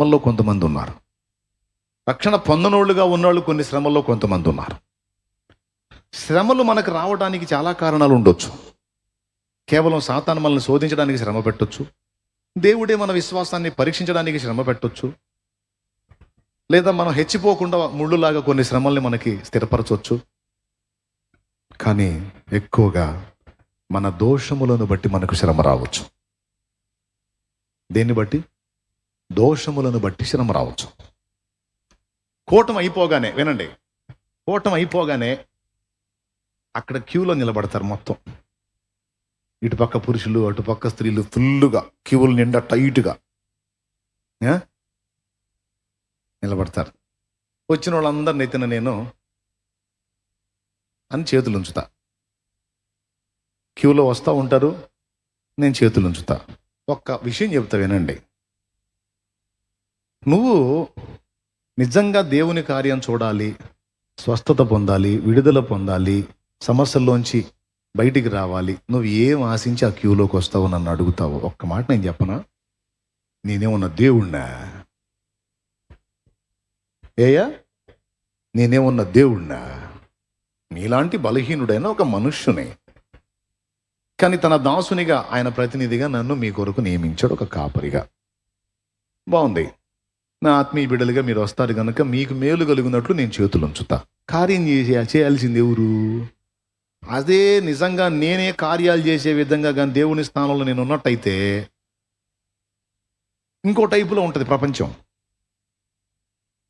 శ్రమల్లో కొంతమంది ఉన్నారు. రక్షణ పొందనోళ్ళుగా ఉన్నవాళ్ళు కొన్ని శ్రమల్లో కొంతమంది ఉన్నారు. శ్రమలు మనకు రావడానికి చాలా కారణాలు ఉండొచ్చు. కేవలం సాతాను మనల్ని శోధించడానికి శ్రమ పెట్టొచ్చు. దేవుడే మన విశ్వాసాన్ని పరీక్షించడానికి శ్రమ పెట్టొచ్చు. లేదా మనం హెచ్చిపోకుండా ముళ్ళులాగా కొన్ని శ్రమల్ని మనకి స్థిరపరచవచ్చు. కానీ ఎక్కువగా మన దోషములను బట్టి మనకు శ్రమ రావచ్చు. దేన్ని బట్టి? దోషములను బట్టి శ్రమ రావచ్చు. కూటమి అయిపోగానే, వినండి, కూటమి అయిపోగానే అక్కడ క్యూలో నిలబడతారు మొత్తం. ఇటుపక్క పురుషులు, అటుపక్క స్త్రీలు ఫుల్లుగా క్యూలు నిండా టైట్గా నిలబడతారు. వచ్చిన వాళ్ళందరినీ ఎత్తిన నేను అని చేతులు ఉంచుతా. క్యూలో వస్తూ ఉంటారు, నేను చేతులు ఉంచుతా. ఒక్క విషయం చెప్తా, వినండి. నువ్వు నిజంగా దేవుని కార్యం చూడాలి, స్వస్థత పొందాలి, విడుదల పొందాలి, సమస్యల్లోంచి బయటికి రావాలి, నువ్వు ఏం ఆశించి ఆ క్యూలోకి వస్తావు, నన్ను అడుగుతావు. ఒక్క మాట నేను చెప్పనా? నేనేమన్నా దేవుణ్ణా? ఏయా, నేనేమన్నా దేవుణ్ణా? నీలాంటి బలహీనుడైన ఒక మనుష్యుని, కానీ తన దాసునిగా ఆయన ప్రతినిధిగా నన్ను మీ కొరకు నియమించాడు, ఒక కాపరిగా. బాగుంది. నా ఆత్మీయ బిడ్డలుగా మీరు వస్తారు కనుక మీకు మేలు కలిగినట్లు నేను చేతులు ఉంచుతా. కార్యం చేయాల్సింది ఎవరు? అదే నిజంగా నేనే కార్యాలు చేసే విధంగా కానీ దేవుని స్థానంలో నేను ఉన్నట్టయితే ఇంకో టైపులో ఉంటుంది ప్రపంచం.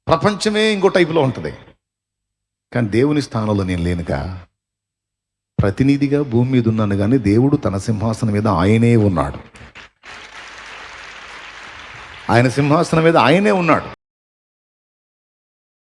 ప్రపంచమే ఇంకో టైపులో ఉంటుంది. కానీ దేవుని స్థానంలో నేను లేనుగా, ప్రతినిధిగా భూమి మీద ఉన్నాను. కానీ దేవుడు తన సింహాసనం మీద ఆయనే ఉన్నాడు. ఆయన సింహాసనం మీద ఆయనే ఉన్నాడు.